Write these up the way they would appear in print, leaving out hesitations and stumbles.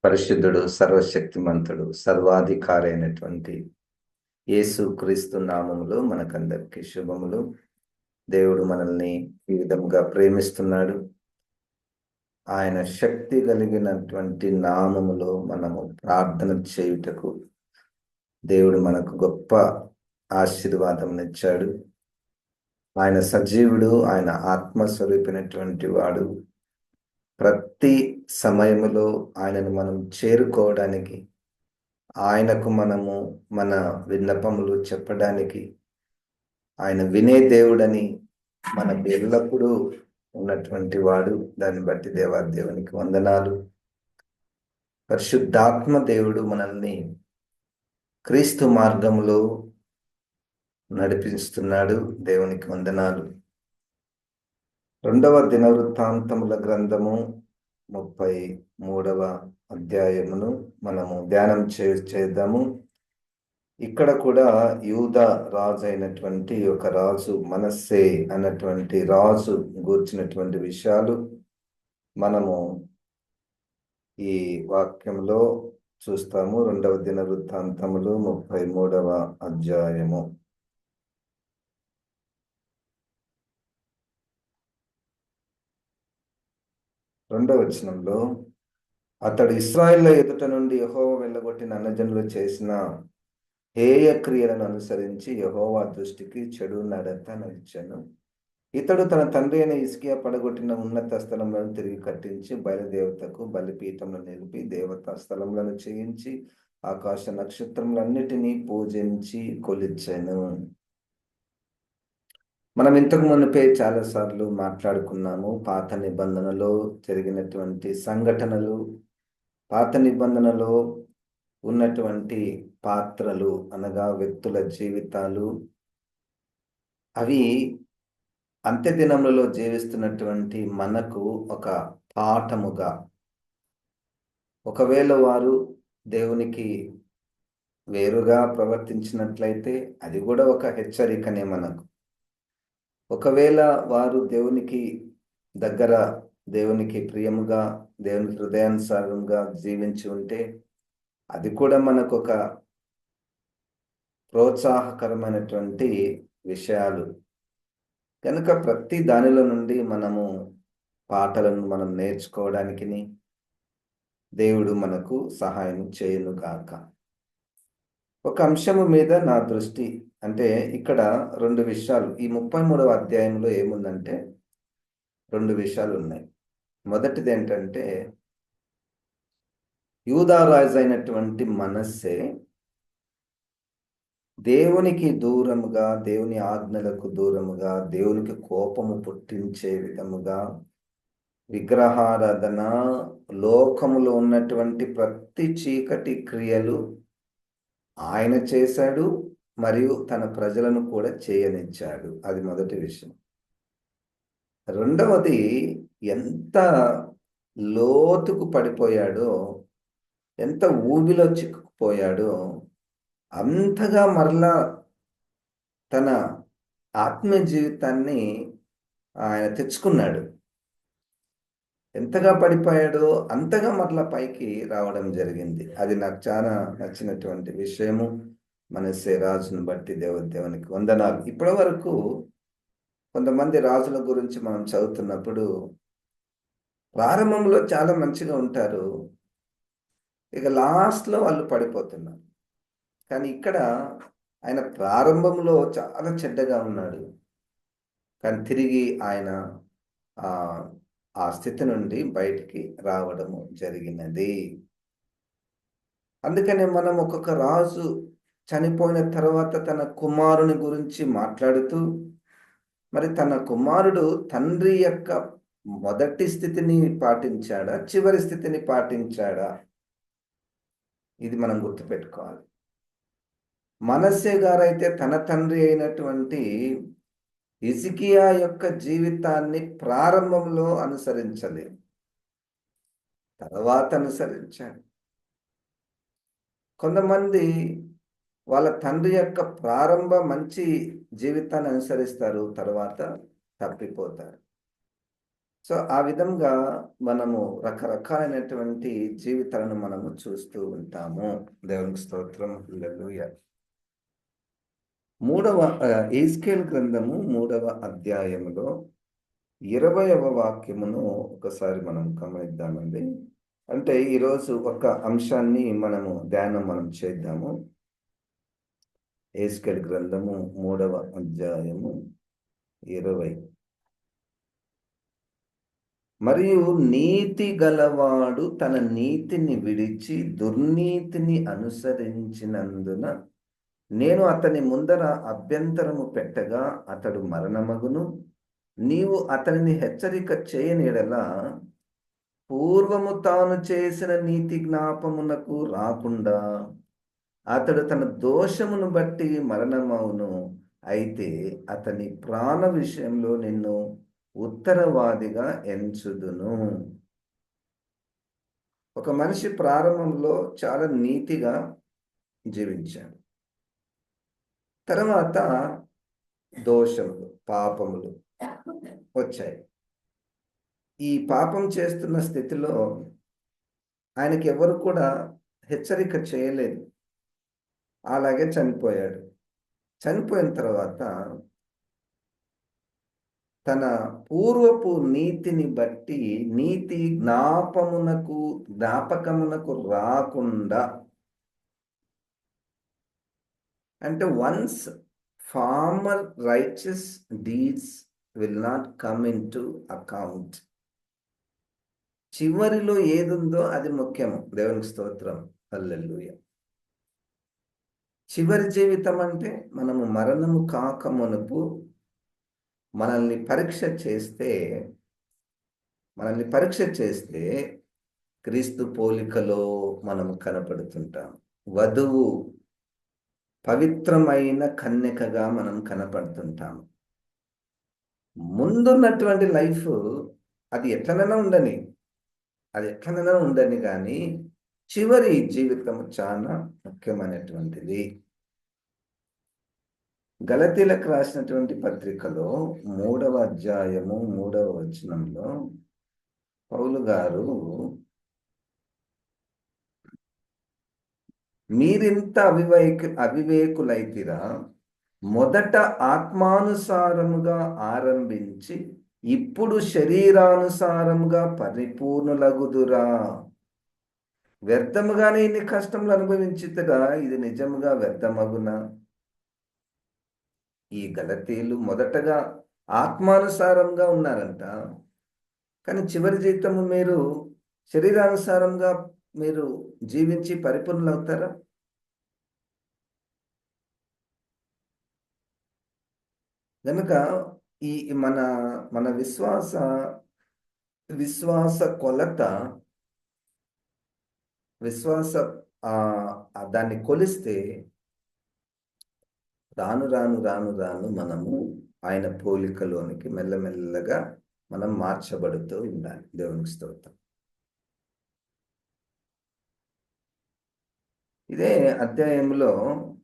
పరిశుద్ధుడు, సర్వశక్తిమంతుడు, సర్వాధికారి అయినటువంటి యేసు క్రీస్తు నామములో మనకందరికి శుభములు. దేవుడు మనల్ని ఈ విధంగా ప్రేమిస్తున్నాడు. ఆయన శక్తి కలిగినటువంటి నామములో మనము ప్రార్థన చేయుటకు దేవుడు మనకు గొప్ప ఆశీర్వాదం ఇచ్చాడు. ఆయన సజీవుడు, ఆయన ఆత్మస్వరూపినటువంటి వాడు. ప్రతి సమయములో ఆయనను మనం చేరుకోవడానికి, ఆయనకు మనము మన విన్నపములు చెప్పడానికి ఆయన వినే దేవుడని మనకు ఎల్లప్పుడూ ఉన్నటువంటి వాడు. దాన్ని బట్టి దేవునికి వందనాలు. పరిశుద్ధాత్మ దేవుడు మనల్ని క్రీస్తు మార్గంలో నడిపిస్తున్నాడు. దేవునికి వందనాలు. 2వ దినవృత్తాంతముల గ్రంథము 33వ అధ్యాయమును మనము ధ్యానం చేద్దాము. ఇక్కడ కూడా యూదా రాజు అయినటువంటి ఒక రాజు మనస్సే అన్నటువంటి రాజు గూర్చినటువంటి విషయాలు మనము ఈ వాక్యంలో చూస్తాము. 2వ దినవృత్తాంతములు 33వ అధ్యాయము. రెండవ వచనంలో, అతడు ఇశ్రాయేళ్ల ఎదుట నుండి యెహోవా వెళ్ళగొట్టిన అన్యజనులు చేసిన హేయ క్రియలను అనుసరించి యెహోవా దృష్టికి చెడు నడత నడిచెను. ఇతడు తన తండ్రి అయిన హిజ్కియా పడగొట్టిన ఉన్నత స్థలములను తిరిగి కట్టించి బయలుదేవతకు బలిపీఠములను నిలిపి దేవతా స్థలములను చేయించి ఆకాశ నక్షత్రములన్నిటినీ పూజించి కొలిచెను. మనం ఇంతకు మునిపే చాలాసార్లు మాట్లాడుకున్నాము. పాత నిబంధనలో జరిగినటువంటి సంఘటనలు, పాత నిబంధనలో ఉన్నటువంటి పాత్రలు అనగా వ్యక్తుల జీవితాలు, అవి అంత్య దినములలో జీవిస్తున్నటువంటి మనకు ఒక పాఠముగా, ఒకవేళ వారు దేవునికి వేరుగా ప్రవర్తించినట్లయితే అది కూడా ఒక హెచ్చరికనే మనకు. ఒకవేళ వారు దేవునికి దగ్గర, దేవునికి ప్రియముగా, దేవునికి హృదయానుసారంగా జీవించి ఉంటే అది కూడా మనకు ఒక ప్రోత్సాహకరమైనటువంటి విషయాలు. కనుక ప్రతి దానిలో నుండి మనము పాఠలను మనం నేర్చుకోవడానికి దేవుడు మనకు సహాయం చేయునుగాక. ఒక అంశము మీద నా దృష్టి, అంటే ఇక్కడ 2 విషయాలు, ఈ 33వ అధ్యాయంలో ఏముందంటే 2 విషయాలు ఉన్నాయి. మొదటిది ఏంటంటే, యూదా రాజు అయినటువంటి మనస్సే దేవునికి దూరముగా, దేవుని ఆజ్ఞలకు దూరముగా, దేవునికి కోపము పుట్టించే విధముగా విగ్రహారాధన, లోకములో ఉన్నటువంటి ప్రతి చీకటి క్రియలు ఆయన చేశాడు మరియు తన ప్రజలను కూడా చేయనిచ్చాడు. అది మొదటి విషయం. రెండవది, ఎంత లోతుకు పడిపోయాడో, ఎంత ఊబిలో చిక్కుకుపోయాడో అంతగా మరలా తన ఆత్మీయ జీవితాన్ని ఆయన తెచ్చుకున్నాడు. ఎంతగా పడిపోయాడో అంతగా మరలా పైకి రావడం జరిగింది. అది నాకు చాలా నచ్చినటువంటి విషయము. మనస్సే రాజును బట్టి దేవునికి వందనాలు. ఇప్పటి వరకు కొంతమంది రాజుల గురించి మనం చదువుతున్నప్పుడు ప్రారంభంలో చాలా మంచిగా ఉంటారు, ఇక లాస్ట్లో వాళ్ళు పడిపోతున్నారు. కానీ ఇక్కడ ఆయన ప్రారంభంలో చాలా చెడ్డగా ఉన్నాడు, కానీ తిరిగి ఆయన ఆ స్థితి నుండి బయటికి రావడము జరిగినది. అందుకనే మనం ఒక్కొక్క రాజు చనిపోయిన తర్వాత తన కుమారుని గురించి మాట్లాడుతూ, మరి తన కుమారుడు తండ్రి యొక్క మొదటి స్థితిని పాటించాడా, చివరి స్థితిని పాటించాడా, ఇది మనం గుర్తుపెట్టుకోవాలి. మనస్సే గారైతే తన తండ్రి అయినటువంటి హిజ్కియా యొక్క జీవితాన్ని ప్రారంభంలో అనుసరించలేదు, తర్వాత అనుసరించాడు. కొంతమంది వాళ్ళ తండ్రి యొక్క ప్రారంభ మంచి జీవితాన్ని అనుసరిస్తారు, తర్వాత తప్పిపోతారు. సో ఆ విధంగా మనము రకరకాలైనటువంటి జీవితాలను మనము చూస్తూ ఉంటాము. దేవునికి స్తోత్రం. హల్లెలూయా. యెహెజ్కేలు గ్రంథము 3వ అధ్యాయములో 20వ వాక్యమును ఒకసారి మనం గమనిద్దామండి. అంటే ఈరోజు ఒక అంశాన్ని మనం చేద్దాము. యెహెజ్కేలు గ్రంథము 3వ అధ్యాయము 20. మరియు నీతి గలవాడు తన నీతిని విడిచి దుర్నీతిని అనుసరించినందున నేను అతని ముందర అభ్యంతరము పెట్టగా అతడు మరణమగును. నీవు అతనిని హెచ్చరిక చేయని యెడల పూర్వము తాను చేసిన నీతి జ్ఞాపమునకు రాకుండా అతడు తన దోషమును బట్టి మరణమవును. అయితే అతని ప్రాణ విషయంలో నిన్ను ఉత్తరవాదిగా ఎంచుదును. ఒక మనిషి ప్రారంభంలో చాలా నీతిగా జీవించాడు. తర్వాత దోషములు, పాపములు వచ్చాయి. ఈ పాపం చేస్తున్న స్థితిలో ఆయనకి ఎవరు కూడా హెచ్చరిక చేయలేదు. అలాగే చనిపోయాడు. చనిపోయిన తర్వాత తన పూర్వపు నీతిని బట్టి నీతి జ్ఞాపకమునకు రాకుండా, అంటే one's former righteous deeds will not come into account. చివరిలో ఏదుందో అది ముఖ్యము. దేవునికి స్తోత్రం. హల్లెలూయా. చివరి జీవితం అంటే మనము మరణము కాక మునుపు మనల్ని పరీక్ష చేస్తే క్రీస్తు పోలికలో మనము కనపడుతుంటాం. వధువు పవిత్రమైన కన్యకగా మనం కనపడుతుంటాము. ముందున్నటువంటి లైఫ్ అది ఎట్లనైనా ఉండని కానీ చివరి జీవితం చాలా ముఖ్యమైనటువంటిది. గలతీలకు రాసినటువంటి పత్రికలో 3వ అధ్యాయము 3వ వచనంలో పౌలు గారు, మీరింత అవివేకులైతిరా, మొదట ఆత్మానుసారముగా ఆరంభించి ఇప్పుడు శరీరానుసారముగా పరిపూర్ణులగుదురా. వ్యర్థముగానే ఇన్ని కష్టములు అనుభవించితగా ఇది నిజముగా వ్యర్థమగునా? ఈ గలతీయులు మొదటగా ఆత్మానుసారంగా ఉన్నారంట, కానీ చివరి జీవితము మీరు శరీరానుసారంగా మీరు జీవించి పరిపూర్ణులు అవుతారా? కనుక ఈ మన విశ్వాస కొలత, దాన్ని కొలిస్తే రాను మనము ఆయన పోలికలోనికి మెల్లమెల్లగా మనం మార్చబడుతూ ఉండాలి. దేవునికి స్తోత్రం. ఇదే అధ్యాయంలో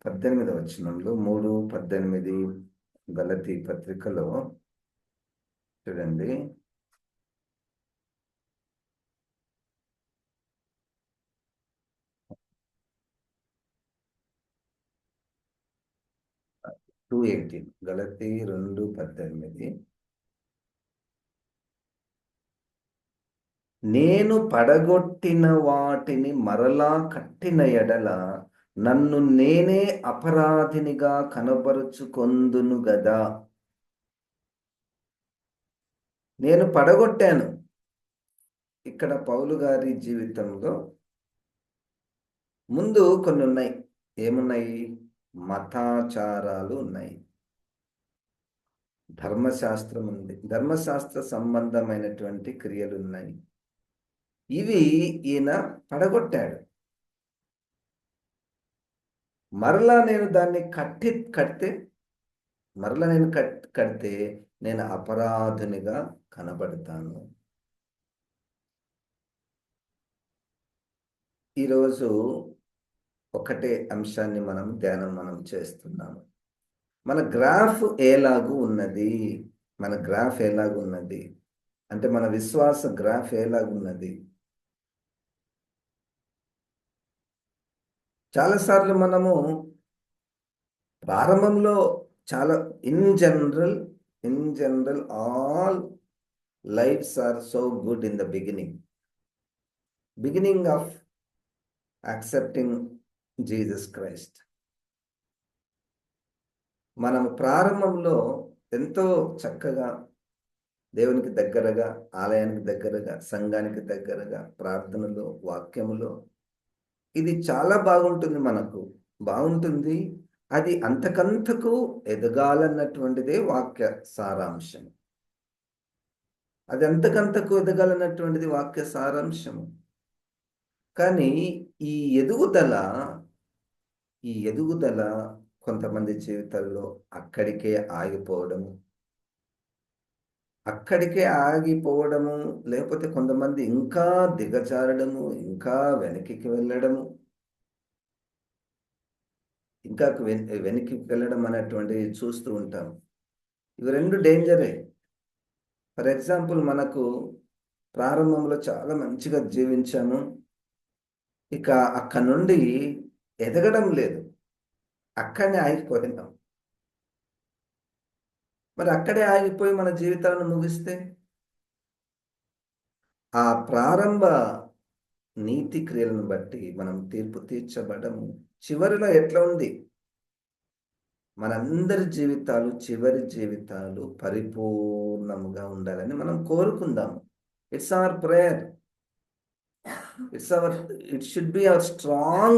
18వ వచనంలో 3:18 గలతీ పత్రికలో చూడండి. గలతీ 2:18 నేను పడగొట్టిన వాటిని మరలా కట్టిన ఎడల నన్ను నేనే అపరాధినిగా కనబరుచుకొందును గదా. నేను పడగొట్టాను. ఇక్కడ పౌలు గారి జీవితంలో ముందు కొన్ని ఉన్నాయి. ఏమున్నాయి? మతాచారాలు ఉన్నాయి, ధర్మశాస్త్రం ఉంది, ధర్మశాస్త్ర సంబంధమైనటువంటి క్రియలు ఉన్నాయి. ఇవి ఈయన పడగొట్టాడు. మరలా నేను దాన్ని కడితే నేను అపరాధునిగా కనబడతాను. ఈరోజు ఒకటే అంశాన్ని మనం చేస్తున్నాము. మన గ్రాఫ్ ఎలాగూ ఉన్నది? అంటే మన విశ్వాస గ్రాఫ్ ఎలాగున్నది? చాలాసార్లు మనము ప్రారంభంలో చాలా in general all lifes are so good in the beginning of accepting Jesus Christ. మనం ప్రారంభంలో ఎంతో చక్కగా దేవునికి దగ్గరగా, ఆలయానికి దగ్గరగా, సంఘానికి దగ్గరగా, ప్రార్థనలో, వాక్యములో ఇది చాలా బాగుంటుంది, మనకు బాగుంటుంది. అది అంతకంతకు ఎదగాలన్నటువంటిదే వాక్య సారాంశం. అది అంతకంతకు ఎదగాలన్నటువంటిది వాక్య సారాంశము. కానీ ఈ ఎదుగుదల కొంతమంది జీవితాల్లో అక్కడికే ఆగిపోవడము, లేకపోతే కొంతమంది ఇంకా దిగజారడము, ఇంకా వెనక్కి వెళ్ళడము, ఇంకా వెనక్కి వెళ్ళడం అనేటువంటివి చూస్తూ ఉంటాం. ఇవి రెండు డేంజరే. ఫర్ ఎగ్జాంపుల్, మనకు ప్రారంభంలో చాలా మంచిగా జీవించాము, ఇక అక్కడి నుండి ఎదగడం లేదు, అక్కడనే ఆగిపోయినాం. మరి అక్కడే ఆగిపోయి మన జీవితాలను ముగిస్తే ఆ ప్రారంభ నీతి క్రియలను బట్టి మనం తీర్పు తీర్చబడము. చివరిలో ఎట్లా ఉంది? మనందరి జీవితాలు, చివరి జీవితాలు పరిపూర్ణముగా ఉండాలని మనం కోరుకుందాము. It's our prayer. It should be our strong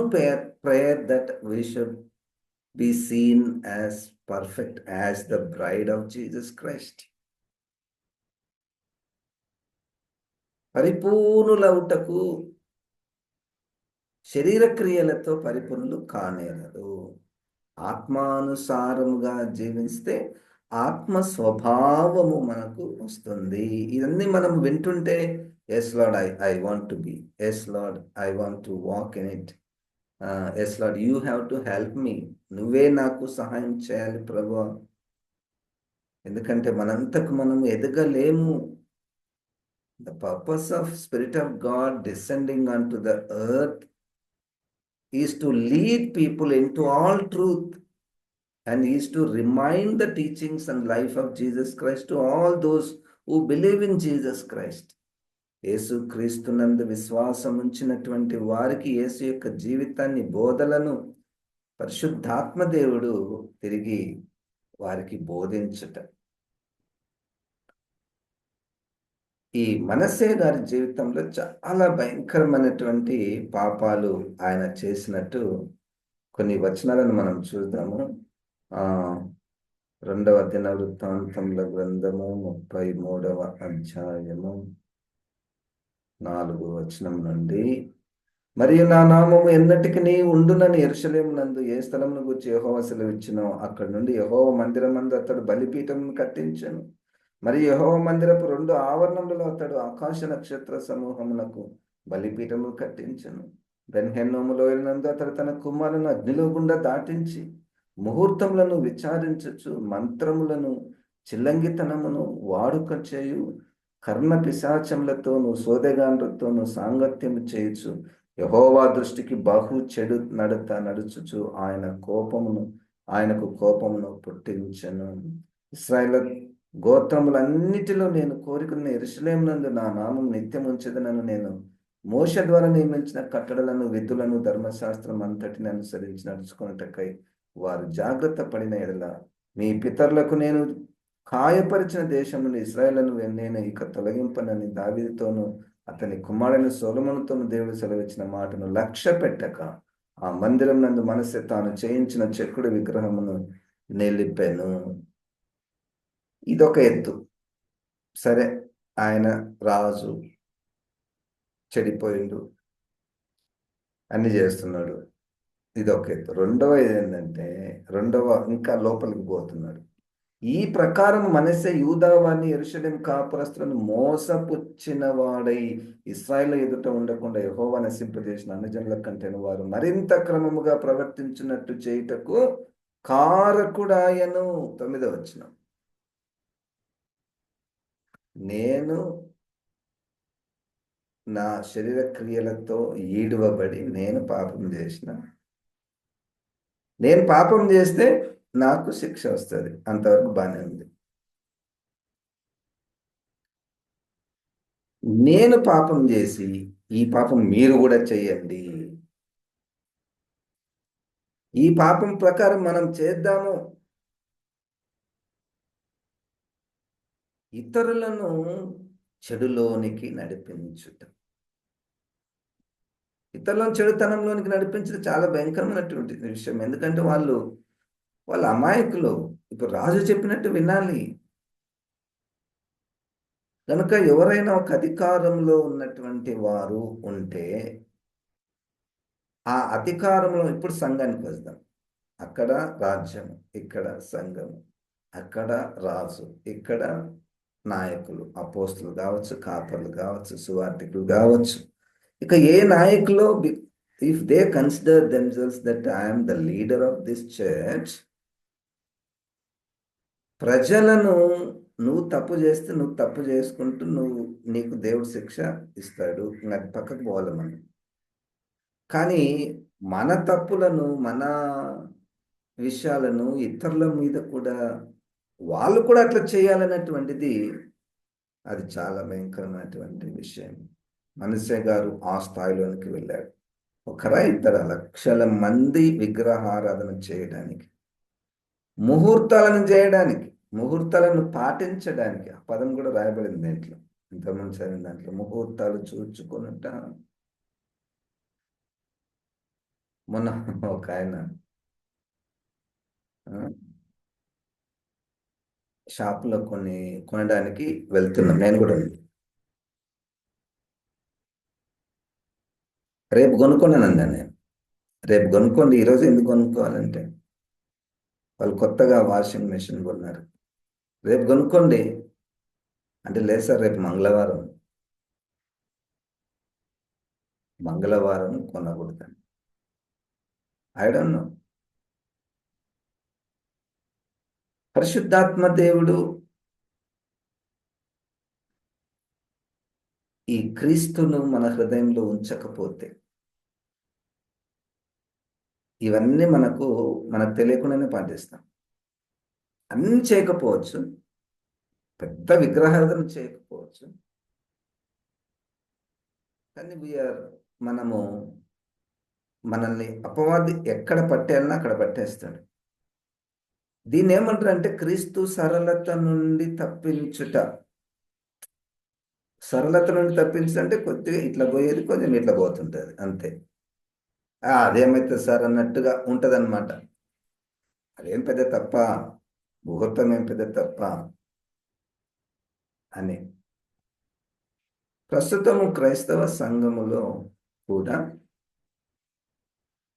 prayer that we should be seen as perfect as the bride of Jesus Christ. పరిపూర్ణులవుటకు శరీర క్రియలతో పరిపూర్ణులు కానేరరు. ఆత్మానుసారముగా జీవిస్తే ఆత్మ స్వభావము మనకు వస్తుంది. ఇవన్నీ మనం వింటుంటే, yes Lord, I want to be, yes Lord, I want to walk in it, yes Lord, you have to help me, నువ్వే నాకు సహాయం చేయాలి ప్రభువా. ఎందుకంటే మనంతకు మనం ఎదగలేము. The purpose of Spirit of God descending onto the earth is to lead people into all truth and is to remind the teachings and life of Jesus Christ to all those who believe in Jesus Christ. యేసు క్రీస్తునందు విశ్వాసం ఉంచినటువంటి వారికి యేసు యొక్క జీవితాన్ని, బోధలను పరిశుద్ధాత్మ దేవుడు తిరిగి వారికి బోధించుట. ఈ మనస్సే గారి జీవితంలో చాలా భయంకరమైనటువంటి పాపాలు ఆయన చేసినట్టు కొన్ని వచనాలను మనం చూద్దాము. 2వ దినవృత్తాంతముల గ్రంథము 33వ అధ్యాయము 4వ వచనం నుండి, మరియు నా నామము ఎన్నటికి ఉండునని యెరూషలేము నందు ఏ స్థలమును గూర్చి యెహోవా సెలవిచ్చునో అక్కడి నుండి యెహోవా మందిరమందు అతడు బలిపీఠమును కట్టించెను. మరియు యెహోవా మందిరపు 2 ఆవరణములలో అతడు ఆకాశ నక్షత్ర సమూహమునకు బలిపీఠమును కట్టించెను. బెన్ హెన్నోము లోయనందు అతడు తన కుమారులను అగ్నిలో గుండా దాటించి ముహూర్తములను విచారించచ్చు, మంత్రములను, చిల్లంగితనమును వాడుక చేయు కర్ణ పిశాచములతోనూ సోదెగాండ్రతోనూ సాంగత్యము చేయొచ్చు. యెహోవా దృష్టికి బహు చెడు నడత నడుచుచు ఆయనకు కోపమును పుట్టించెను. ఇశ్రాయేలు గోత్రములన్నిటిలో నేను కోరుకున్న యెరూషలేము నందు నా నామం నిత్యం ఉంచెదనని నేను మోషే ద్వారా నియమించిన కట్టడలను, విధులను, ధర్మశాస్త్రం అంతటిని అనుసరించి నడుచుకున్నటకై వారు జాగ్రత్త పడిన ఎడల మీ పితరులకు నేను కాయపరిచిన దేశం నుండి ఇశ్రాయేలును నేను ఇక తొలగింపనని దావీదుతోనూ అతని కుమారుని సొలొమోనుతోనూ దేవుడు సెలవిచ్చిన మాటను లక్ష్య పెట్టక ఆ మందిరం నందు మనసే తాను చేయించిన చెక్కుడు విగ్రహమును నిలిపెను. ఇదొక ఎత్తు. సరే, ఆయన రాజు, చెడిపోయిండు, అన్ని చేస్తున్నాడు, ఇదొక ఎత్తు. రెండవది ఏంటంటే, ఇంకా లోపలికి పోతున్నాడు. ఈ ప్రకారం మనస్సే యూదావారిని, యెరూషలేము కాపురస్తులను మోసపుచ్చిన వాడై ఇశ్రాయేలు ఎదుట ఉండకుండా యెహోవా నశింపజేసిన అన్యజనుల కంటేను వారు మరింత క్రమముగా ప్రవర్తించినట్టు చేయుటకు కారకుడాయను. 9వ వచనం. నేను నా శరీర క్రియలతో ఈడవబడి నేను పాపం చేసిన, నేను పాపం చేస్తే నాకు శిక్ష వస్తుంది, అంతవరకు బాగానే ఉంది. నేను పాపం చేసి ఈ పాపం మీరు కూడా చెయ్యండి, ఈ పాపం ప్రకారం మనం చేద్దాము, ఇతరులను చెడులోనికి నడిపించుట. ఇతరులను చెడుతనంలోనికి నడిపించడం చాలా భయంకరమైనటువంటి విషయం. ఎందుకంటే వాళ్ళ అమాయకులు. ఇప్పుడు రాజు చెప్పినట్టు వినాలి. కనుక ఎవరైనా ఒక అధికారంలో ఉన్నటువంటి వారు ఉంటే, ఆ అధికారంలో, ఇప్పుడు సంఘానికి వద్దాం, అక్కడ రాజ్యం, ఇక్కడ సంఘం, అక్కడ రాజు, ఇక్కడ నాయకులు, అపోస్తులు కావచ్చు, కాపర్లు కావచ్చు, సువార్థికులు కావచ్చు. ఇక ఏ నాయకులో, if they consider themselves that I'm the leader of this church, ప్రజలను నువ్వు తప్పు చేస్తే నువ్వు తప్పు చేసుకుంటూ నీకు దేవుడు శిక్ష ఇస్తాడు, అది పక్కకు పోవాలి మనం. కానీ మన తప్పులను, మన విషయాలను ఇతరుల మీద కూడా వాళ్ళు కూడా అట్లా చేయాలన్నటువంటిది, అది చాలా భయంకరమైనటువంటి విషయం. మనసే గారు ఆ స్థాయిలోనికి వెళ్ళాడు. ఒకరా ఇద్దరు, లక్షల మంది విగ్రహారాధన చేయడానికి, ముహూర్తాలను చేయడానికి, ముహూర్తాలను పాటించడానికి. ఆ పదం కూడా రాయబడింది దాంట్లో, ఇంతకుముందు చదివిన దాంట్లో, ముహూర్తాలు చూచుకున్నట్ట. మొన్న ఒక ఆయన షాపులో కొనడానికి వెళ్తున్నాం, నేను కూడా ఉంది. రేపు కొనుక్కున్నానండి నేను. రేపు కొనుక్కోండి, ఈరోజు ఎందుకు కొనుక్కోవాలంటే వాళ్ళు కొత్తగా వాషింగ్ మెషిన్ కొన్నారు, రేపు కొనుక్కోండి అంటే, లేదు సార్ రేపు మంగళవారం, మంగళవారం కొనకూడదండి. I don't no. పరిశుద్ధాత్మ దేవుడు ఈ క్రీస్తును మన హృదయంలో ఉంచకపోతే ఇవన్నీ మనకు తెలియకుండానే పాటిస్తాం. అన్ని చేయకపోవచ్చు, పెద్ద విగ్రహారాధన చేయకపోవచ్చు, కానీ మనల్ని అపవాది ఎక్కడ పట్టేయాలన్నా అక్కడ పట్టేస్తాడు. దీన్ని ఏమంటారు అంటే, క్రీస్తు సరళత నుండి తప్పించుట. సరళత నుండి తప్పించంటే కొద్దిగా ఇట్లా పోయేది, కొంచెం ఇట్లా పోతుంటుంది అంతే. అదేమైతుంది సార్ అన్నట్టుగా ఉంటదన్నమాట. అదేం పెద్ద తప్ప, ముహూర్తం ఏం పెద్ద తప్ప అని. ప్రస్తుతము క్రైస్తవ సంఘములో కూడా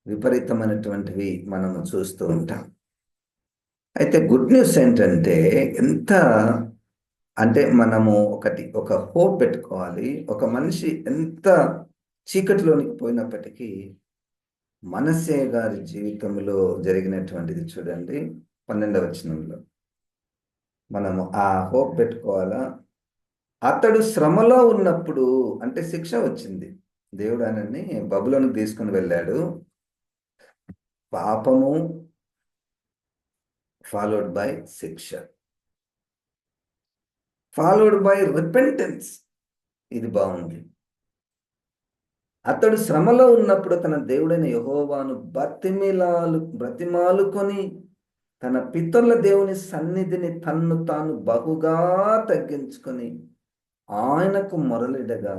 విపరీతమైనటువంటివి మనము చూస్తూ ఉంటాం. అయితే గుడ్ న్యూస్ ఏంటంటే, అంటే మనము ఒక హోప్ పెట్టుకోవాలి. ఒక మనిషి ఎంత చీకటిలోనికి పోయినప్పటికీ, మనసే గారి జీవితంలో జరిగినటువంటిది చూడండి, 12వ వచనంలో మనము ఆ హోప్ పెట్టుకోవాలా. అతడు శ్రమలో ఉన్నప్పుడు, అంటే శిక్ష వచ్చింది, దేవుడు ఆయనని బబులోనికి తీసుకుని వెళ్ళాడు. పాపము ఫాలోడ్ బై శిక్ష, ఫాలోడ్ బై రిపెంటెన్స్. ఇది బాగుంది. అతడు శ్రమలో ఉన్నప్పుడు తన దేవుడైన యెహోవాను బ్రతిమాలుకొని తన పితరుల దేవుని సన్నిధిని తన్ను తాను బహుగా తగ్గించుకొని ఆయనకు మొరలిడగా,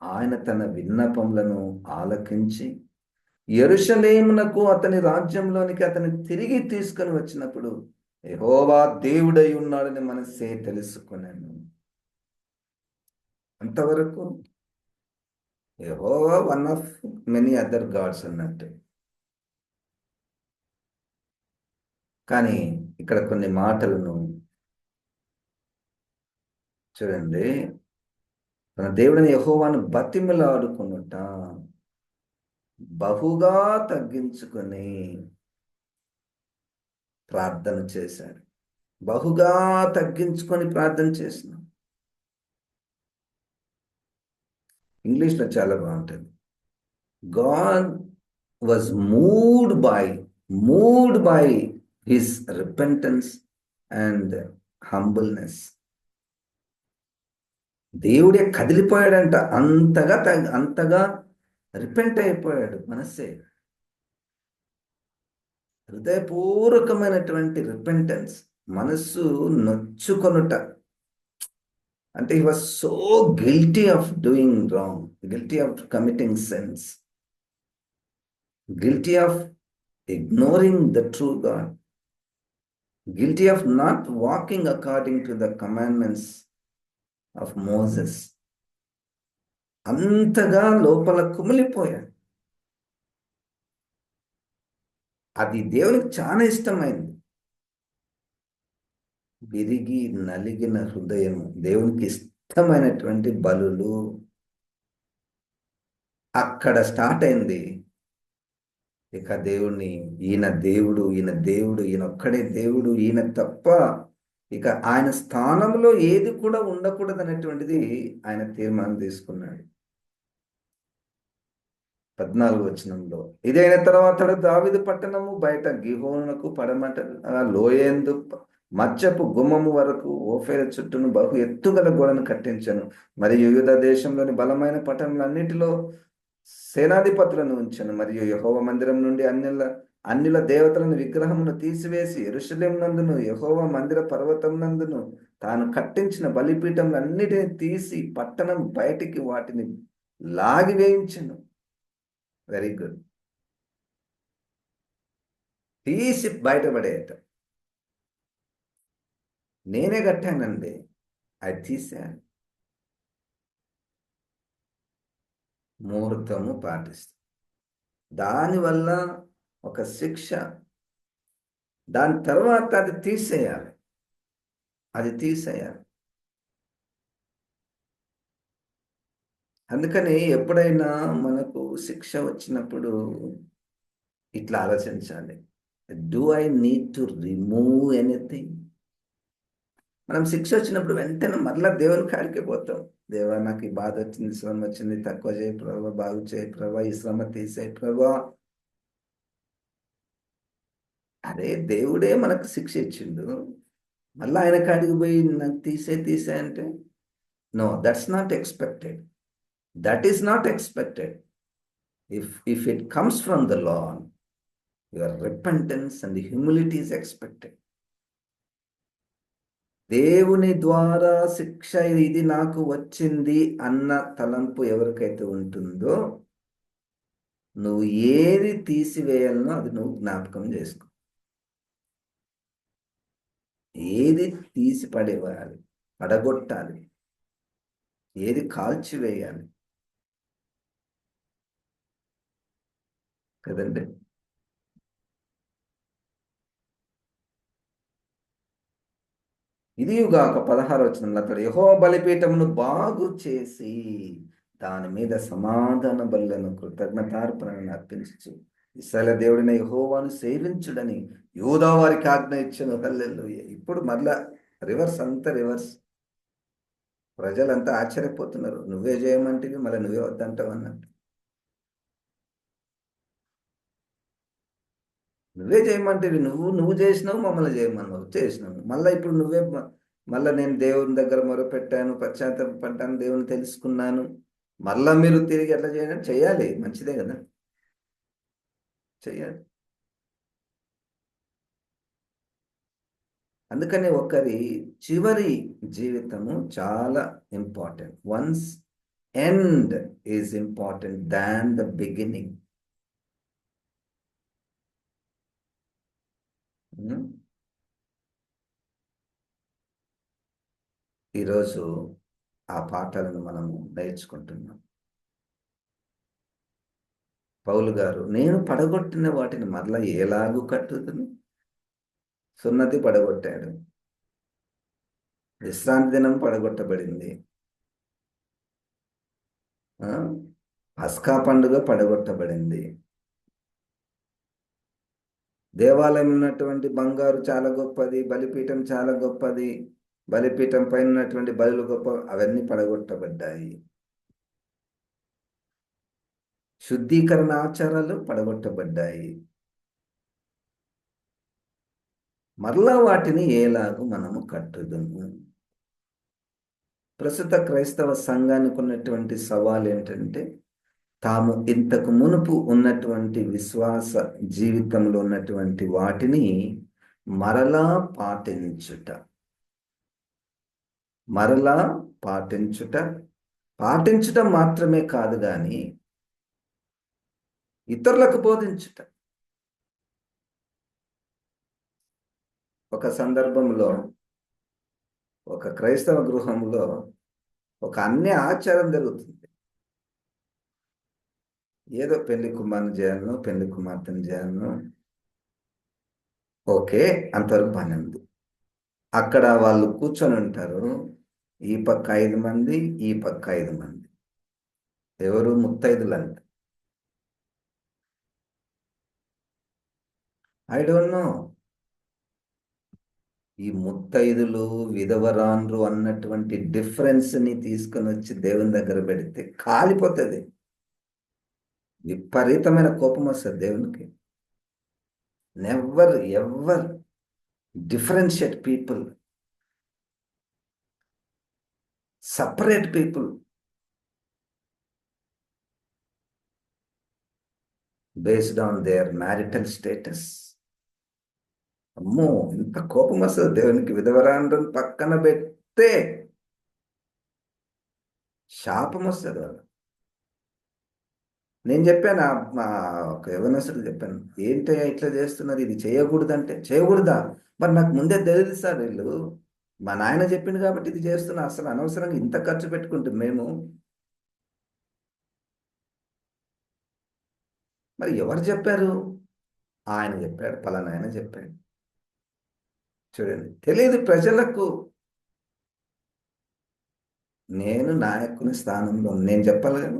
ఆయన తన విన్నపములను ఆలకించి యెరూషలేమునకు అతని రాజ్యంలోనికి అతని తిరిగి తీసుకొని వచ్చినప్పుడు యెహోవా దేవుడై ఉన్నాడని మనసే తెలుసుకున్నాను. అంతవరకు యెహోవా one of many other gods అన్నట్టు. కానీ ఇక్కడ కొన్ని మాటలను చూడండి. తన దేవుడిని యెహోవాను బతిమిలాడుకొనుట, బహుగా తగ్గించుకొని ప్రార్థన చేశాడు. బహుగా తగ్గించుకొని ప్రార్థన చేసిన. ఇంగ్లీష్లో చాలా బాగుంటుంది. God was moved by his repentance and humbleness. దేవుడే కదిలిపోయాడంట, అంతగా రిపెంట్ అయిపోయాడు. మనస్సే హృదయపూర్వకమైనటువంటి రిపెంటెన్స్, మనస్సు నొచ్చుకొనుట. అంటే he was so guilty of doing wrong, guilty of committing sense, guilty of ignoring the true God, guilty of not walking according to the commandments of Moses. అంతగా లోపల కుమిలిపోయాడు. అది దేవునికి చాలా ఇష్టమైంది. విరిగి నలిగిన హృదయం దేవునికి ఇష్టమైనటువంటి బలులు. అక్కడ స్టార్ట్ అయింది ఇక దేవుణ్ణి, ఈయన దేవుడు, ఈయన ఒక్కడే దేవుడు, ఈయన తప్ప ఇక ఆయన స్థానంలో ఏది కూడా ఉండకూడదు అనేటువంటిది ఆయన తీర్మానం తీసుకున్నాడు. 14వ వచనంలో, ఇదైన తర్వాత దావీదు పట్టణము బయట గిహోనునకు పడమట లోయందు మచ్చపు గుమ్మము వరకు ఓఫేల చుట్టూను బహు ఎత్తుగల గోడను కట్టించను. మరియు యూదా దేశంలోని బలమైన పట్టణములన్నిటిలో సేనాధిపతులను ఉంచను. మరియు యెహోవా మందిరం నుండి అన్యుల దేవతలను విగ్రహమును తీసివేసి యెరూషలేం నందును యెహోవా మందిర పర్వతం నందును తాను కట్టించిన బలిపీఠములన్నిటిని తీసి పట్టణం బయటికి వాటిని లాగివేయించను. Very good. తీసి బయటపడేయట. నేనే కట్టానండి, అది తీసాను. ముహూర్తము పాటిస్తుంది. దానివల్ల ఒక శిక్ష, దాని తర్వాత అది తీసేయాలి. అందుకని ఎప్పుడైనా మనకు శిక్ష వచ్చినప్పుడు ఇట్లా ఆలోచించాలి, do I need to remove anything? మనం శిక్ష వచ్చినప్పుడు వెంటనే మరలా దేవుని కాడికి పోతాం. దేవా, నాకు ఈ బాధ వచ్చింది, శ్రమ వచ్చింది, తక్కువ చేయి ప్రభా, బాగు చేయి ప్రభా, ఈ శ్రమ తీసేయి ప్రభా. అదే దేవుడే మనకు శిక్ష ఇచ్చిండు, మళ్ళీ ఆయన కాడికి పోయి నాకు తీసే అంటే no, that's not expected. That is not expected. If it comes from the Lord, your repentance and humility is expected. దేవుని ద్వారా శిక్ష ఇది నాకు వచ్చింది అన్న తలంపు ఎవరికైతే ఉంటుందో, నువ్వు ఏది తీసివేయాలనో అది నువ్వు జ్ఞాపకం చేసుకో. ఏది తీసి పడేయాలి, పడగొట్టాలి, ఏది కాల్చివేయాలి కదండి. ఇదియుగాక 16వ వచనంలో అతడు యెహోవా బలిపీఠమును బాగు చేసి దాని మీద సమాధాన బలులను కృతజ్ఞతార్పణను అర్పించు ఇశ్రాయేలు దేవుడైన యెహోవాను సేవించుడని యూదా వారికి ఆజ్ఞ ఇచ్చెను. హల్లెలూయా. ఇప్పుడు మరలా రివర్స్, అంతా రివర్స్. ప్రజలంతా ఆశ్చర్యపోతున్నారు, నువ్వే చేయమంటివి మళ్ళీ నువ్వే వద్దంటావు అన్నట్టు. నువ్వే చేయమంటివి, నువ్వు చేసినావు, మమ్మల్ని చేయమన్నావు, చేసినావు. మళ్ళీ ఇప్పుడు నువ్వే, మళ్ళీ నేను దేవుని దగ్గర మొరపెట్టాను, పశ్చాత్తాపడ్డాను, దేవుని తెలుసుకున్నాను, మళ్ళా మీరు తిరిగి ఎట్లా చేయాలి? మంచిదే కదా, చెయ్యాలి. అందుకని ఒకరి చివరి జీవితము చాలా important. Once end is important than the beginning. ఈరోజు ఆ పాఠాలను మనము నేర్చుకుంటున్నాం. పౌలు గారు, నేను పడగొట్టిన వాటిని మరలా ఎలాగూ కట్టుదును? సున్నతి పడగొట్టాడు, విశ్రాంతి దినం పడగొట్టబడింది, పస్కా పండుగ పడగొట్టబడింది, దేవాలయం ఉన్నటువంటి బంగారు చాలా గొప్పది, బలిపీఠం చాలా గొప్పది, బలిపీఠం పైన ఉన్నటువంటి బలులు గొప్ప, అవన్నీ పడగొట్టబడ్డాయి. శుద్ధీకరణ ఆచారాలు పడగొట్టబడ్డాయి. మరలా వాటిని ఎలాగూ మనము కట్టుదుము. ప్రస్తుత క్రైస్తవ సంఘానికి ఉన్నటువంటి సవాల్ ఏంటంటే, తాము ఇంతకు మునుపు ఉన్నటువంటి విశ్వాస జీవితంలో ఉన్నటువంటి వాటిని మరలా పాటించుట. మరలా పాటించుట, పాటించటం మాత్రమే కాదు కానీ ఇతరులకు బోధించుట. ఒక సందర్భంలో ఒక క్రైస్తవ గృహంలో ఒక అన్య ఆచారం జరుగుతుంది. ఏదో పెళ్లి కుమార్ని చేయాలను, పెళ్లి కుమార్తెను చేయాలను, ఓకే, అంతవరకు బాగానే ఉంది. అక్కడ వాళ్ళు కూర్చొని ఉంటారు. ఈ పక్క 5 మంది, ఈ పక్క 5 మంది. ఎవరు? ముత్తైదులంట. I don't know. ఈ ముత్తైదులు, విధవరాన్లు అన్నటువంటి డిఫరెన్స్ని తీసుకొని వచ్చి దేవుని దగ్గర పెడితే కాలిపోతుంది. విపరీతమైన కోపం వస్తుంది దేవునికి. Never ever differentiate people, separate people based on their marital status. అమ్మో, ఇంత కోపం వస్తుంది దేవునికి. విధవరాండ్రని పక్కన పెడితే శాపం వస్తుంది వాళ్ళు. నేను చెప్పాను, మా ఒక యవనస్తుడు చెప్పాను, ఏంటయ్యా ఇట్లా చేస్తున్నారు, ఇది చేయకూడదంటే. చేయకూడదా? మరి నాకు ముందే తెలియదు సార్, వీళ్ళు మా నాయన చెప్పింది కాబట్టి ఇది చేస్తున్నా. అసలు అనవసరంగా ఇంత ఖర్చు పెట్టుకుంటాం మేము. మరి ఎవరు చెప్పారు? ఆయన చెప్పాడు, పలానా ఆయన చెప్పాడు. చూడండి, తెలియదు ప్రజలకు. నేను నాయకుని స్థానంలో నేను చెప్పాలి కదా.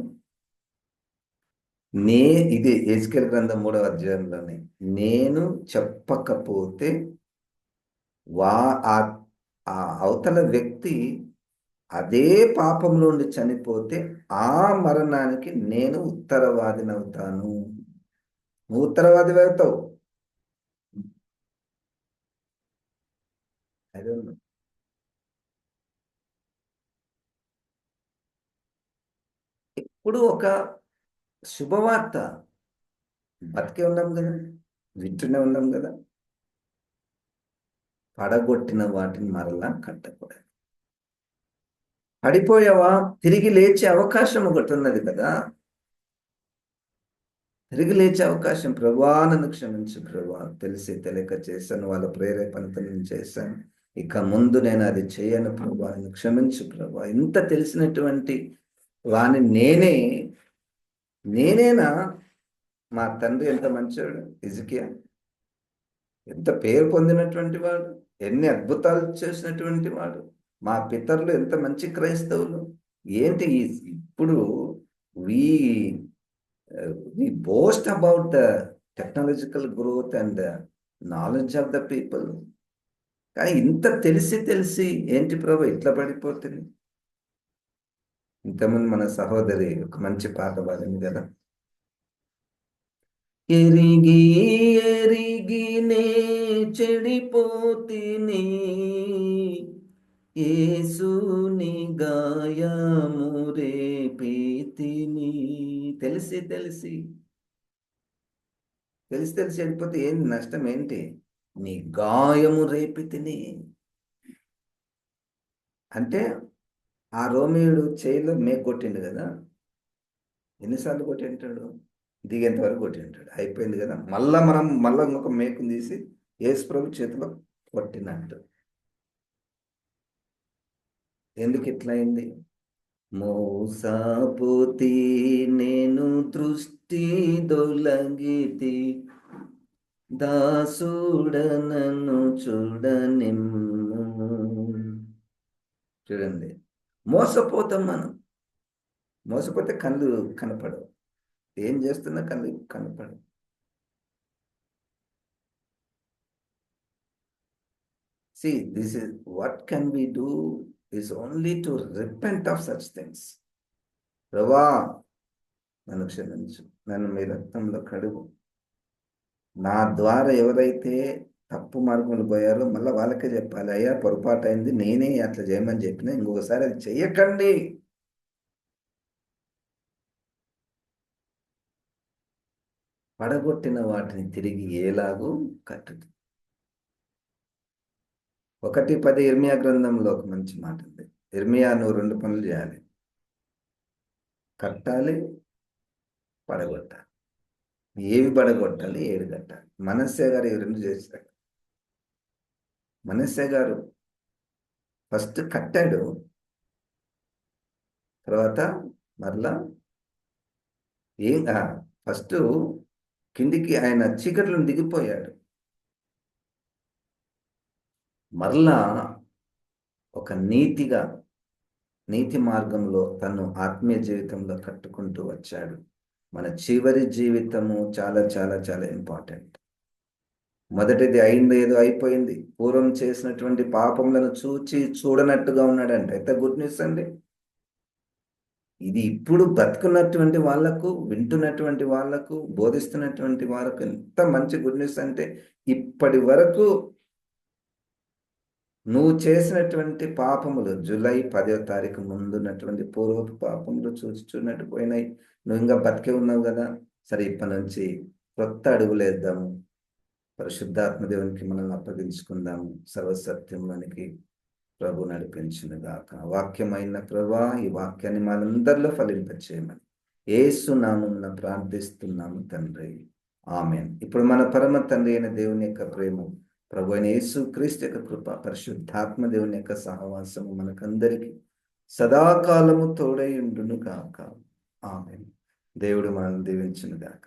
ఇది ఎజ్కేల్ గ్రంథం 3వ అధ్యాయంలోనే, నేను చెప్పకపోతే ఆ అవతల వ్యక్తి అదే పాపంలో ఉండి చనిపోతే ఆ మరణానికి నేను ఉత్తరవాదినవుతాను. నువ్వు ఉత్తరవాది అవుతావు. అదే ఇప్పుడు ఒక శుభవార్త, బతికే ఉన్నాం కదా, వింటూనే ఉన్నాం కదా. పడగొట్టిన వాటిని మరలా కట్టకూడదు. పడిపోయావా, తిరిగి లేచే అవకాశం ఒకటి ఉన్నది కదా. తిరిగి లేచే అవకాశం. ప్రభువా నన్ను క్షమించు ప్రభువా, తెలిసి తెలియక చేశాను, వాళ్ళ ప్రేరేపణతో నేను చేశాను, ఇక ముందు నేను అది చేయను ప్రభువా, నన్ను క్షమించు ప్రభువా. ఇంత తెలిసినటువంటి వాణ్ణి నేనేనా? మా తండ్రి ఎంత మంచివాడు, హిజ్కియా ఎంత పేరు పొందినటువంటి వాడు, ఎన్ని అద్భుతాలు చేసినటువంటి వాడు, మా పితరులు ఎంత మంచి క్రైస్తవులు. ఏంటి ఇప్పుడు we boast about the technological growth and knowledge of the people. కానీ ఇంత తెలిసి ఏంటి ప్రభు ఇట్లా పడిపోతుంది. ఇంతకుముందు మన సహోదరి ఒక మంచి పాట పాడింది కదా, ఎరిగి ఎరిగినే చెడిపోతిని, యేసుని గాయము రేపితిని. తెలిసి చెడిపోతే ఏంటి నష్టం? ఏంటి? నీ గాయము రేపితిని అంటే ఆ రోమియుడు చేయిలో మేకు కొట్టిండు కదా. ఎన్నిసార్లు కొట్టింటాడు? దిగేంత వరకు కొట్టింటాడు. అయిపోయింది కదా. మళ్ళా ఇంకొక మేకుని తీసి యేసు ప్రభు చేతిలో కొట్టినట్టు. ఎందుకు ఇట్లా అయింది? మోసపోతి నేను దృష్టి దొలగితి, దాసుడనను చూడనిమ్ము. చూడండి, మోసపోతాం మనం. మోసపోతే కళ్ళు కనపడవు. ఏం చేస్తున్నా కళ్ళు కనపడవు. See, this is what can we do is only to repent of such things. ప్రభా, నన్ను క్షమించు, నన్ను మీ రక్తంలో కడుగు. నా ద్వారా ఎవరైతే తప్పు మార్గంలో పోయారో మళ్ళీ వాళ్ళకే చెప్పాలి, అయ్యా పొరపాటు అయింది, నేనే అట్లా చేయమని చెప్పిన, ఇంకొకసారి అది చెయ్యకండి. పడగొట్టిన వాటిని తిరిగి ఎలాగూ కట్టుదు. 1:10 ఇర్మియా గ్రంథంలో ఒక మంచి మాట ఉంది. ఇర్మియా, నువ్వు 2 పనులు చేయాలి: కట్టాలి, పడగొట్టాలి. ఏవి పడగొట్టాలి, ఏడు కట్టాలి. మనస్సే గారు ఈ 2 చేశారు. మనస్సే గారు ఫస్ట్ కట్టాడు, తర్వాత మరలా ఫస్ట్ కిందికి ఆయన చీకట్లను దిగిపోయాడు. మరలా ఒక నీతి మార్గంలో తను ఆత్మీయ జీవితంలో కట్టుకుంటూ వచ్చాడు. మన చివరి జీవితము చాలా చాలా చాలా ఇంపార్టెంట్. మొదటిది అయింది, ఏదో అయిపోయింది. పూర్వం చేసినటువంటి పాపములను చూడనట్టుగా ఉన్నాడంటే ఎంత గుడ్ న్యూస్ అండి. ఇది ఇప్పుడు బతుకున్నటువంటి వాళ్లకు, వింటున్నటువంటి వాళ్లకు, బోధిస్తున్నటువంటి వాళ్లకు ఎంత మంచి గుడ్ న్యూస్ అంటే, ఇప్పటి వరకు నువ్వు చేసినటువంటి పాపములు జూలై 10వ తారీఖు ముందున్నటువంటి పూర్వపు పాపములు చూచున్నట్టు పోయినాయి. నువ్వు ఇంకా బతికే ఉన్నావు కదా, సరే ఇప్పటి నుంచి కొత్త అడుగులేద్దాము, పరిశుద్ధాత్మ దేవునికి మనల్ని అప్పగించుకుందాము, సర్వసత్యంలోనికి ప్రభు నడిపించునుగాక. వాక్యమైన ప్రభా, ఈ వాక్యాన్ని మనందరిలో ఫలింపచేయమని యేసు నామమున ప్రార్థిస్తున్నాము తండ్రి, ఆమేన్. ఇప్పుడు మన పరమ తండ్రి అయిన దేవుని యొక్క ప్రేమ, ప్రభు అయిన యేసు క్రీస్తు యొక్క కృప, పరిశుద్ధాత్మ దేవుని యొక్క సహవాసము మనకందరికి సదాకాలము తోడై ఉండును గాక. ఆమేన్. దేవుడు మనల్ని దీవించును గాక.